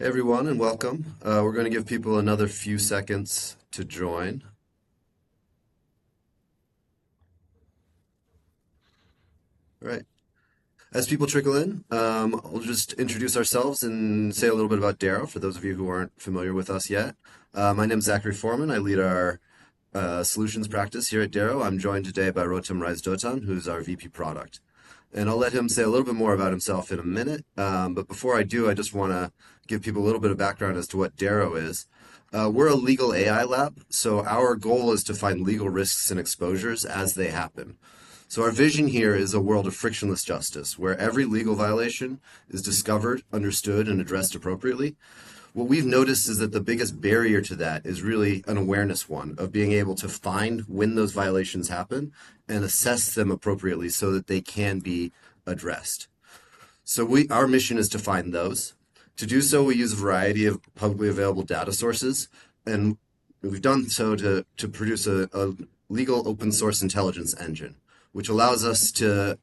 Hey everyone, and welcome. We're going to give people another few seconds to join. All right. As people trickle in, we'll just introduce ourselves and say a little bit about Darrow for those of you who aren't familiar with us yet. My name is Zachary Foreman. I lead our solutions practice here at Darrow. I'm joined today by Rotem Rise-Dotan, who's our VP product. And I'll let him say a little bit more about himself in a minute. But before I do, I just want to give people a little bit of background as to what Darrow is. We're a legal AI lab, so our goal is to find legal risks and exposures as they happen. So our vision here is a world of frictionless justice, where every legal violation is discovered, understood, and addressed appropriately. What we've noticed is that the biggest barrier to that is really an awareness one of being able to find when those violations happen and assess them appropriately so that they can be addressed. So our mission is to find those. To do so, we use a variety of publicly available data sources, and we've done so to produce a legal open source intelligence engine, which allows us to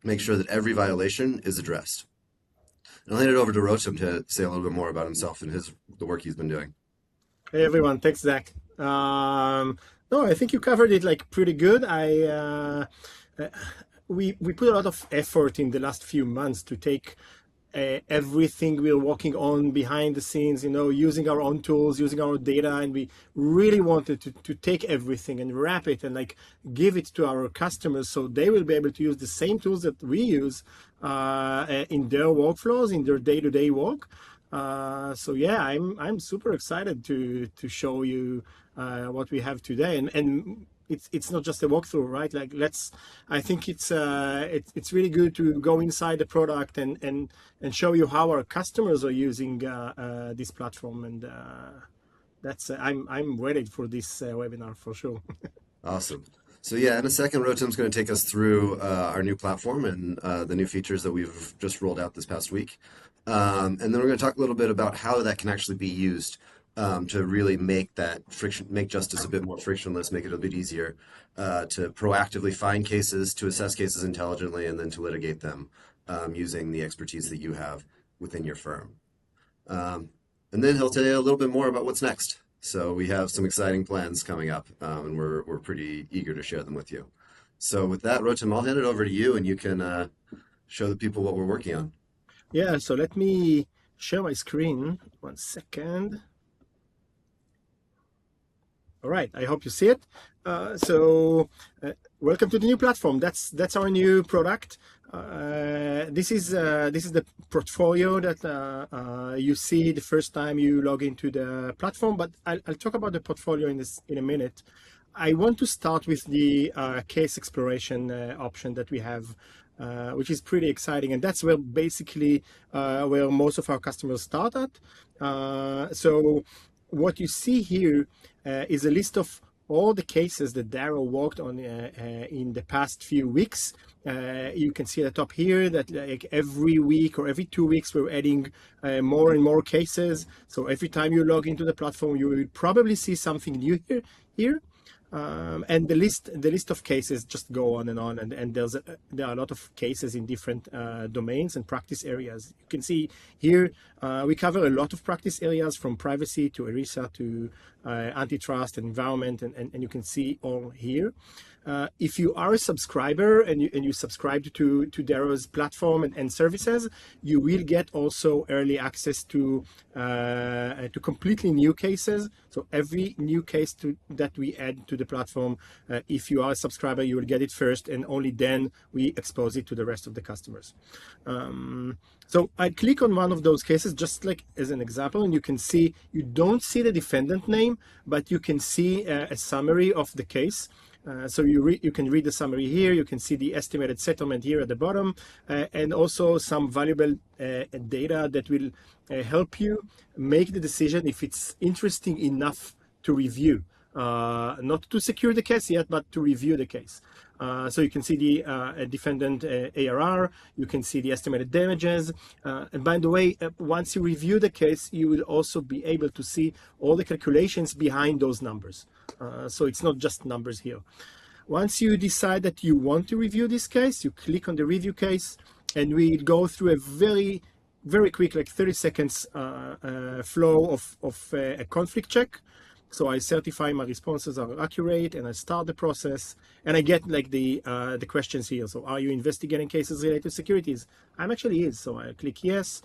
make sure that every violation is addressed. And I'll hand it over to Rotem to say a little bit more about himself and the work he's been doing. Hey everyone, thanks Zach. No, I think you covered it like pretty good. We put a lot of effort in the last few months to take everything we're working on behind the scenes, using our own tools, using our data, and we really wanted to take everything and wrap it and like give it to our customers so they will be able to use the same tools that we use in their workflows, in their day-to-day work. So yeah, I'm super excited to show you what we have today, and it's not just a walkthrough, right? Like I think it's really good to go inside the product and show you how our customers are using this platform, and I'm ready for this webinar for sure. Awesome. So yeah, in a second, Rotem's going to take us through our new platform and the new features that we've just rolled out this past week. And then we're going to talk a little bit about how that can actually be used to really make justice a bit more frictionless, make it a bit easier to proactively find cases, to assess cases intelligently, and then to litigate them using the expertise that you have within your firm. And then he'll tell you a little bit more about what's next. So we have some exciting plans coming up, and we're pretty eager to share them with you. So with that, Rotem, I'll hand it over to you, and you can show the people what we're working on. Yeah, so let me share my screen. 1 second. All right, I hope you see it. Welcome to the new platform. That's our new product. This is the portfolio that you see the first time you log into the platform. But I'll talk about the portfolio in a minute. I want to start with the case exploration option that we have, which is pretty exciting, and that's where basically where most of our customers start at. So what you see here is a list of all the cases that Darrow worked on in the past few weeks. You can see at the top here that like every week or every 2 weeks we're adding more and more cases. So every time you log into the platform, you will probably see something new here. And the list of cases just go on, and there are a lot of cases in different domains and practice areas. You can see here we cover a lot of practice areas, from privacy to ERISA to antitrust and environment, and you can see all here. If you are a subscriber and you subscribe to Darrow's platform and services, you will get also early access to completely new cases. So every new case that we add to the platform, if you are a subscriber, you will get it first, and only then we expose it to the rest of the customers. So I click on one of those cases, just like as an example, and you can see, you don't see the defendant name, but you can see a summary of the case. So you can read the summary here. You can see the estimated settlement here at the bottom, and also some valuable data that will help you make the decision if it's interesting enough to review. Not to secure the case yet, but to review the case. So you can see the defendant ARR, you can see the estimated damages. And by the way, once you review the case, you will also be able to see all the calculations behind those numbers. So it's not just numbers here. Once you decide that you want to review this case, you click on the review case, and we go through a very very quick, like 30 seconds flow of a conflict check. So I certify my responses are accurate, and I start the process, and I get like the questions here. So, are you investigating cases related to securities? I'm actually is. So I click yes.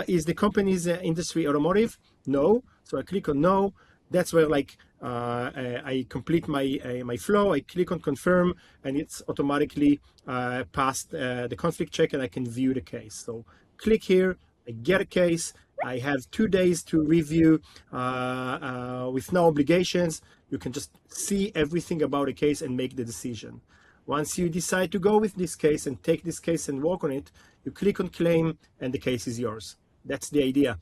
Is the company's industry automotive? No. So I click on no. That's where like I complete my flow. I click on confirm, and it's automatically passed the conflict check, and I can view the case. So click here. I get a case. I have 2 days to review with no obligations. You can just see everything about a case and make the decision. Once you decide to go with this case and take this case and work on it, you click on claim and the case is yours. That's the idea.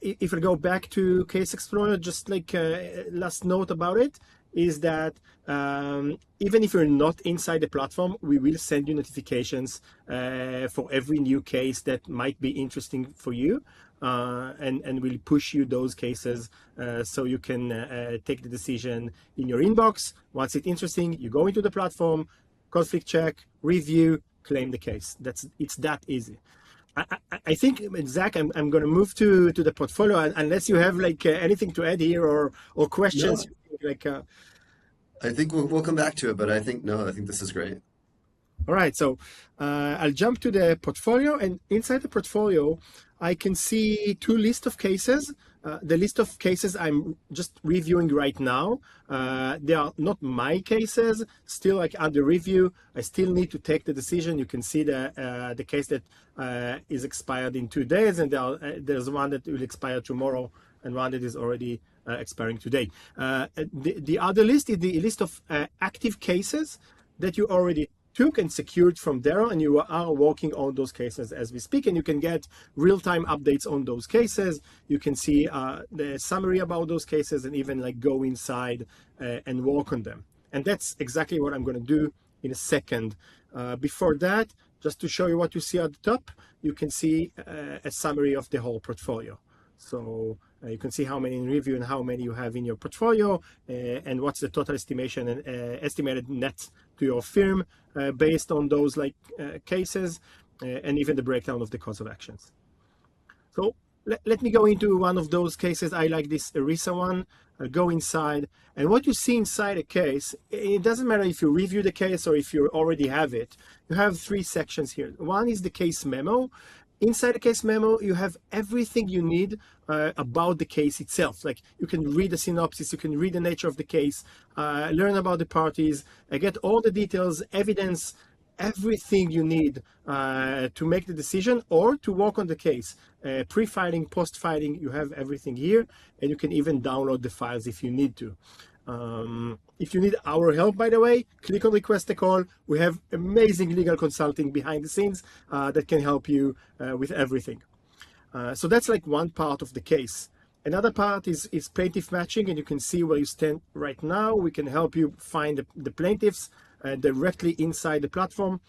If I go back to Case Explorer, just like last note about it, is that even if you're not inside the platform, we will send you notifications for every new case that might be interesting for you, and we'll push you those cases so you can take the decision in your inbox. Once it's interesting, you go into the platform, conflict check, review, claim the case. It's that easy. I think, Zach, I'm going to move to the portfolio, unless you have like anything to add here or questions. No, like I think we'll come back to it, but I think this is great. All right, so I'll jump to the portfolio, and inside the portfolio, I can see 2 lists of cases. The list of cases I'm just reviewing right now, they are not my cases, still like under review. I still need to take the decision. You can see the case that is expired in 2 days, and there's one that will expire tomorrow, and one that is already expiring today. The other list is the list of active cases that you already took and secured from Darrow, and you are working on those cases as we speak, and you can get real-time updates on those cases. You can see the summary about those cases, and even like go inside and work on them. And that's exactly what I'm going to do in a second. Before that, just to show you what you see at the top, you can see a summary of the whole portfolio. So you can see how many in review and how many you have in your portfolio, and what's the total estimation and estimated net to your firm based on those like cases, and even the breakdown of the cost of actions. So let me go into one of those cases. I like this ERISA one. I'll go inside, and what you see inside a case, it doesn't matter if you review the case or if you already have it. You have 3 sections here. One is the case memo. Inside the case memo, you have everything you need about the case itself. Like you can read the synopsis, you can read the nature of the case, learn about the parties, get all the details, evidence, everything you need to make the decision or to work on the case. Pre-filing, post-filing, you have everything here, and you can even download the files if you need to. If you need our help, by the way, click on request a call. We have amazing legal consulting behind the scenes that can help you with everything. So that's like one part of the case. Another part is plaintiff matching, and you can see where you stand right now. We can help you find the plaintiffs directly inside the platform.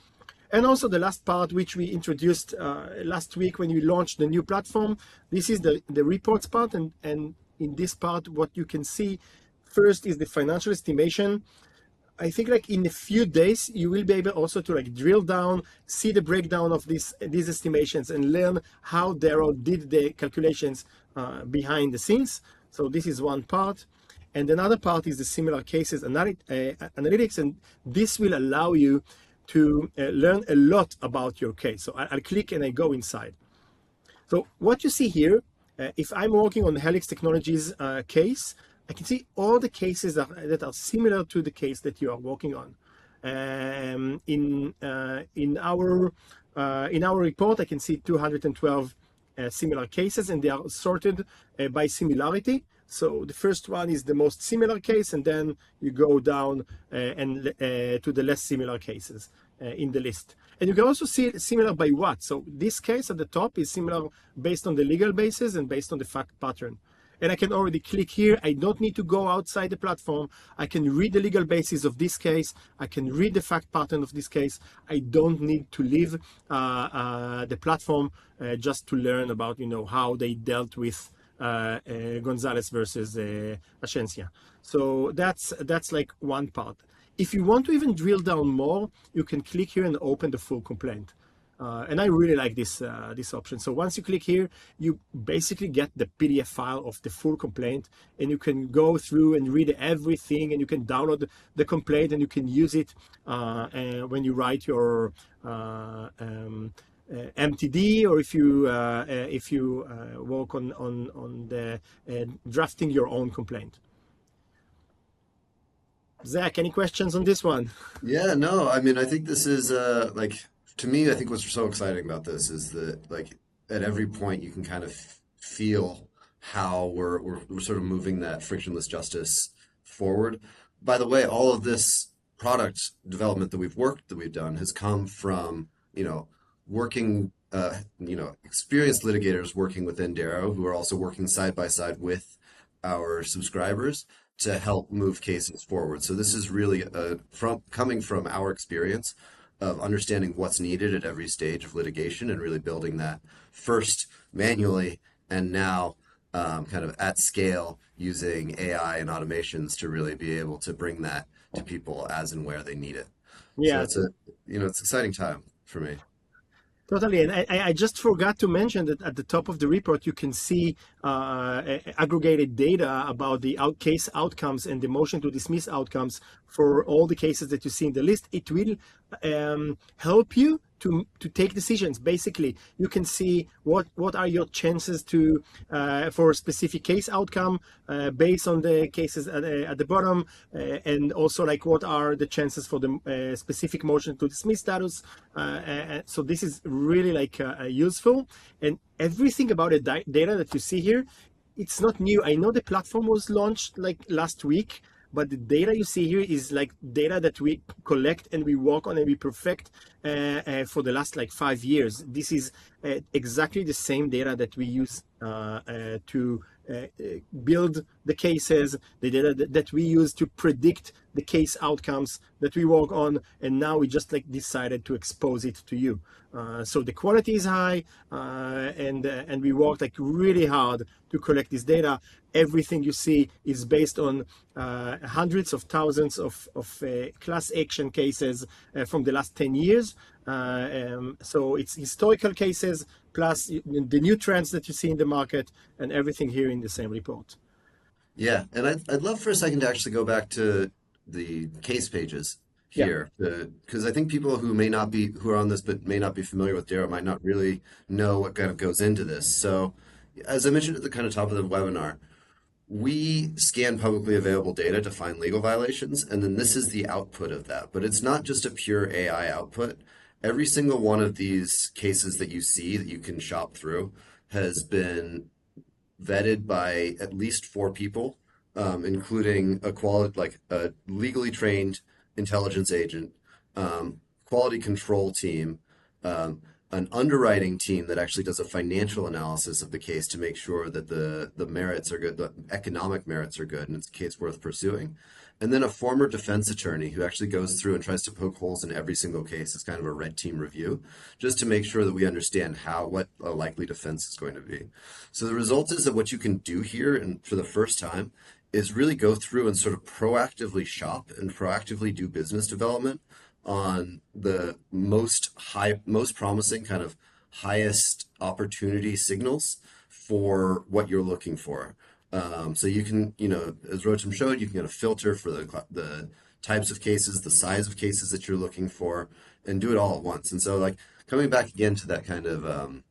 And also the last part, which we introduced last week when we launched the new platform. This is the reports part, and in this part, what you can see first is the financial estimation. I think like in a few days, you will be able also to like drill down, see the breakdown of these estimations, and learn how Darrow did the calculations behind the scenes. So this is one part. And another part is the similar cases analytics, and this will allow you to learn a lot about your case. So I'll click and I go inside. So what you see here, if I'm working on the Helix Technologies case, I can see all the cases that are similar to the case that you are working on. In our report, I can see 212 similar cases, and they are sorted by similarity. So the first one is the most similar case, and then you go down to the less similar cases in the list. And you can also see it similar by what. So this case at the top is similar based on the legal basis and based on the fact pattern. And I can already click here. I don't need to go outside the platform. I can read the legal basis of this case. I can read the fact pattern of this case. I don't need to leave the platform just to learn about, how they dealt with Gonzalez versus Ascencia. So that's like one part. If you want to even drill down more, you can click here and open the full complaint. And I really like this option. So once you click here, you basically get the PDF file of the full complaint, and you can go through and read everything, and you can download the complaint, and you can use it when you write your MTD, or if you work on the drafting your own complaint. Zach, any questions on this one? Yeah, no, I mean, I think this is like to me, I think what's so exciting about this is that like at every point you can kind of feel how we're sort of moving that frictionless justice forward. By the way, all of this product development that we've done has come from, working experienced litigators working within Darrow who are also working side by side with our subscribers to help move cases forward. So this is really coming from our experience of understanding what's needed at every stage of litigation and really building that first manually and now kind of at scale using AI and automations to really be able to bring that to people as and where they need it. So Yeah. it's it's an exciting time for me. Totally, and I just forgot to mention that at the top of the report you can see aggregated data about the case outcomes and the motion to dismiss outcomes for all the cases that you see in the list. It will help you to take decisions. Basically, you can see what are your chances to for a specific case outcome based on the cases at the bottom, and also like what are the chances for the specific motion to dismiss status. So this is really like useful, and everything about the data that you see here, it's not new. I know the platform was launched like last week, but the data you see here is like data that we collect and we work on and we perfect for the last like 5 years. This is exactly the same data that we use to build the cases, the data that we use to predict the case outcomes that we work on, and now we just like decided to expose it to you. So the quality is high, and we worked like really hard to collect this data. Everything you see is based on hundreds of thousands of class action cases from the last 10 years. So it's historical cases plus the new trends that you see in the market, and everything here in the same report. Yeah, and I'd love for a second to actually go back to the case pages Yeah. here, because I think people who are on this but may not be familiar with Darrow might not really know what kind of goes into this. So, as I mentioned at the kind of top of the webinar, we scan publicly available data to find legal violations, and then this is the output of that. But it's not just a pure AI output. Every single one of these cases that you see that you can shop through has been vetted by at least 4 people, including a legally trained intelligence agent, quality control team, an underwriting team that actually does a financial analysis of the case to make sure that the merits are good, the economic merits are good, and it's a case worth pursuing. And then a former defense attorney who actually goes through and tries to poke holes in every single case as kind of a red team review, just to make sure that we understand what a likely defense is going to be. So the result is that what you can do here, and for the first time, is really go through and sort of proactively shop and proactively do business development on the most promising kind of highest opportunity signals for what you're looking for. So you can, as Rotem showed, you can get a filter for the types of cases, the size of cases that you're looking for, and do it all at once. And so, like, coming back again to that kind of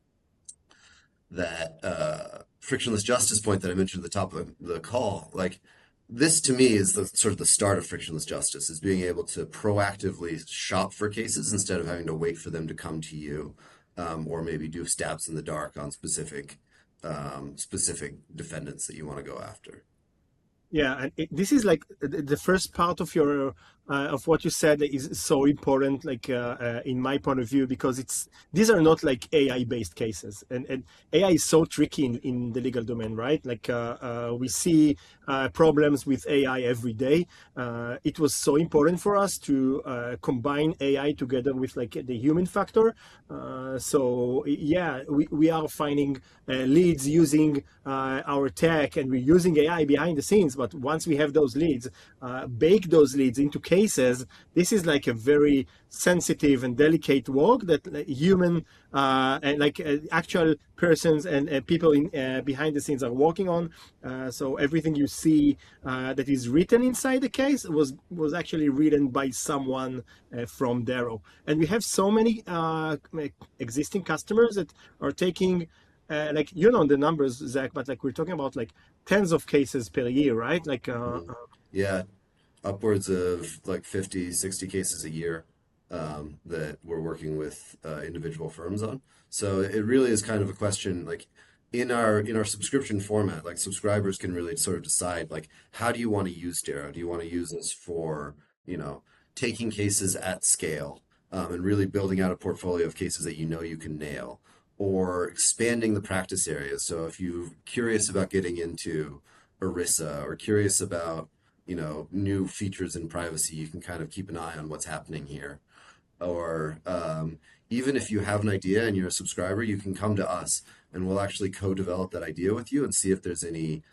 frictionless justice point that I mentioned at the top of the call, like, this to me is the sort of the start of frictionless justice, is being able to proactively shop for cases instead of having to wait for them to come to you, or maybe do stabs in the dark on specific defendants that you want to go after. Yeah, and this is like the first part of your of what you said is so important, like in my point of view, because these are not like AI based cases, and AI is so tricky in the legal domain, right? Like we see problems with AI every day. It was so important for us to combine AI together with like the human factor. So yeah, we are finding leads using our tech, and we're using AI behind the scenes. But once we have those leads, bake those leads into cases cases, this is like a very sensitive and delicate work that human and actual persons and people in behind the scenes are working on. So everything you see that is written inside the case was actually written by someone from Darrow. And we have so many existing customers that are taking the numbers, Zach, but like we're talking about like tens of cases per year, right? Mhm. Yeah, upwards of like 50, 60 cases a year that we're working with individual firms on. So it really is kind of a question like in our subscription format, like subscribers can really sort of decide like how do you want to use Darrow? Do you want to use this for, you know, taking cases at scale and really building out a portfolio of cases that you know you can nail, or expanding the practice areas. So if you're curious about getting into ERISA or curious about new features in privacy, you can kind of keep an eye on what's happening here. Or even if you have an idea and you're a subscriber, you can come to us and we'll actually co-develop that idea with you and see if there's any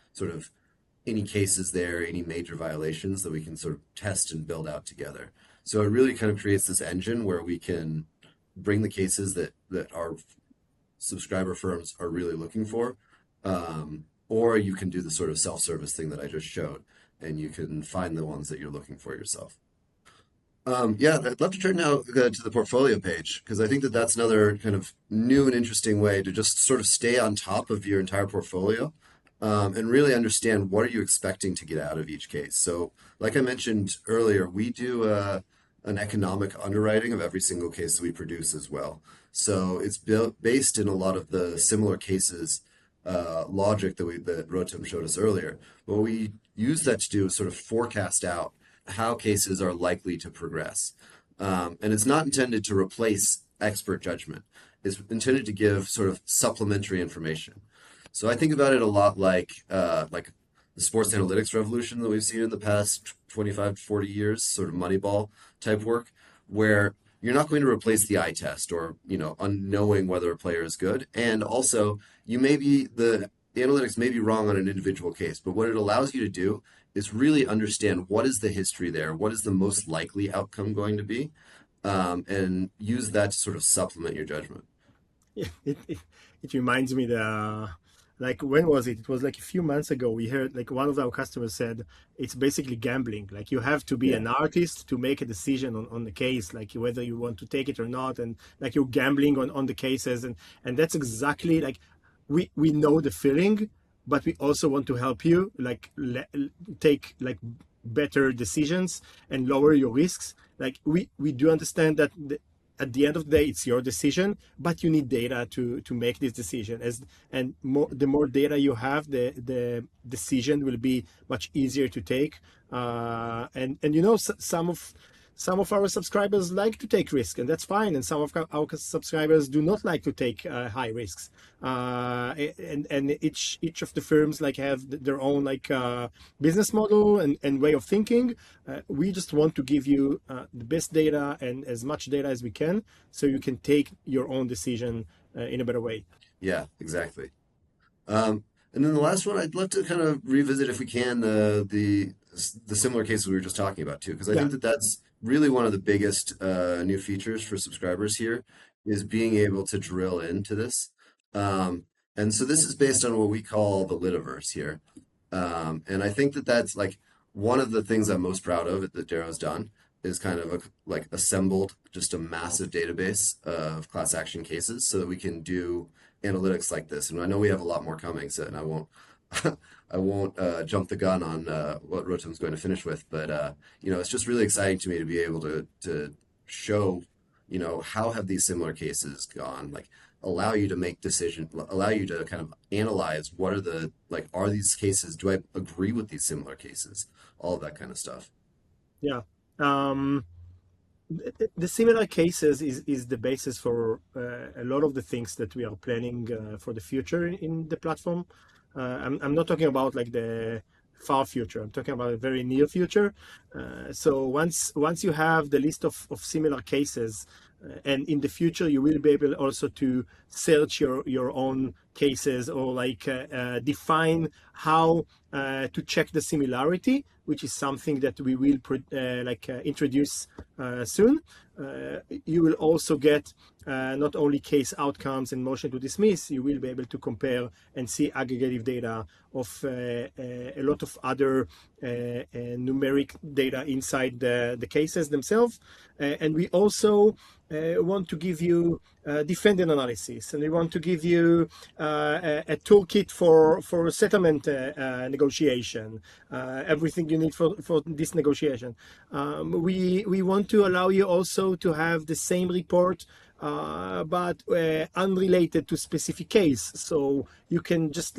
cases there, any major violations that we can sort of test and build out together. So it really kind of creates this engine where we can bring the cases that our subscriber firms are really looking for. Or you can do the sort of self-service thing that I just showed, and you can find the ones that you're looking for yourself. Yeah, I'd love to turn now to the portfolio page because I think that that's another kind of new and interesting way to just sort of stay on top of your entire portfolio and really understand what are you expecting to get out of each case. So, like I mentioned earlier, we do an economic underwriting of every single case that we produce as well. So it's built based in a lot of the similar cases logic that Rotem showed us earlier. What we use that to do is sort of forecast out how cases are likely to progress. And it's not intended to replace expert judgment. It's intended to give sort of supplementary information. So I think about it a lot like the sports analytics revolution that we've seen in the past 25 to 40 years, sort of Moneyball type work, where you're not going to replace the eye test or, unknowing whether a player is good. And also, the analytics may be wrong on an individual case, but what it allows you to do is really understand what is the history there, what is the most likely outcome going to be, and use that to sort of supplement your judgment. Yeah, it reminds me like when was it? It was like a few months ago. We heard like one of our customers said it's basically gambling. Like you have to be Yeah. an artist to make a decision on the case, like whether you want to take it or not, and like you're gambling on the cases, and that's exactly like we know the feeling, but we also want to help you like take like better decisions and lower your risks. Like we do understand that at the end of the day it's your decision, but you need data to make this decision. And the more data you have, the decision will be much easier to take. And some of our subscribers like to take risks, and that's fine. And some of our subscribers do not like to take high risks. And each of the firms like have their own like business model and way of thinking. We just want to give you the best data and as much data as we can, so you can take your own decision in a better way. Yeah, exactly. And then the last one, I'd love to kind of revisit, if we can, the similar cases we were just talking about too, because I Yeah, think that that's really one of the biggest new features for subscribers here is being able to drill into this. And so this is based on what we call the Litiverse here. And I think that that's like one of the things I'm most proud of that Darrow's done is kind of like assembled just a massive database of class action cases so that we can do analytics like this. And I know we have a lot more coming, so and I won't I won't jump the gun on what Rotem's going to finish with, but it's just really exciting to me to be able to show, how have these similar cases gone, like allow you to make decision, allow you to kind of analyze what are are these cases, do I agree with these similar cases, all of that kind of stuff. yeah. Um, the similar cases is the basis for a lot of the things that we are planning for the future in the platform. I'm not talking about like the far future. I'm talking about a very near future. So once you have the list of similar cases, and in the future you will be able also to search your own cases or like define how to check the similarity. which is something that we will introduce soon. You will also get not only case outcomes and motion to dismiss, you will be able to compare and see aggregative data of a lot of other numeric data inside the cases themselves. And we also want to give you defendant analysis, and we want to give you a toolkit for settlement negotiation, everything you need for this negotiation. We want to allow you also to have the same report but unrelated to specific case, so you can just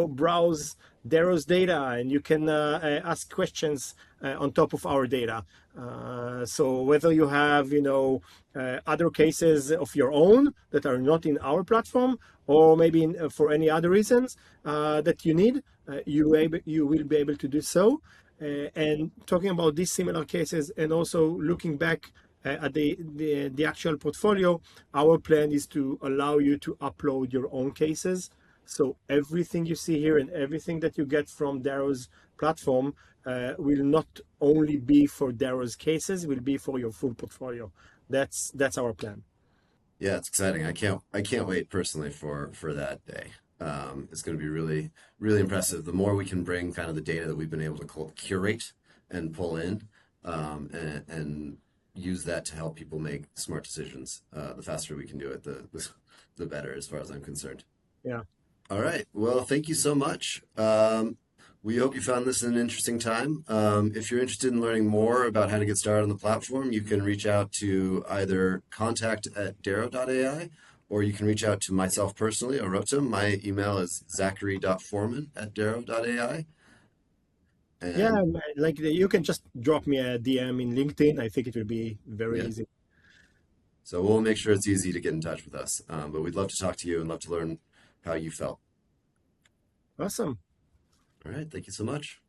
browse Darrow's data and you can ask questions on top of our data. So whether you have other cases of your own that are not in our platform, or maybe for any other reasons that you need, you will be able to do so. And talking about these similar cases and also looking back at the actual portfolio, our plan is to allow you to upload your own cases. So everything you see here and everything that you get from Darrow's platform will not only be for Darrow's cases, will be for your full portfolio. That's our plan. Yeah, it's exciting. I can't wait personally for that day. It's going to be really, really impressive. The more we can bring kind of the data that we've been able to curate and pull in, and use that to help people make smart decisions. The faster we can do it, the better, as far as I'm concerned. Yeah. All right. Well, thank you so much. We hope you found this an interesting time. If you're interested in learning more about how to get started on the platform, you can reach out to either contact@darrow.ai, or you can reach out to myself personally, or Rotem. My email is zachary.foreman@darrow.ai. Yeah, And you can just drop me a DM in LinkedIn. I think it will be very yeah, easy. so we'll make sure it's easy to get in touch with us. But we'd love to talk to you and love to learn how you felt. Awesome. All right. Thank you so much.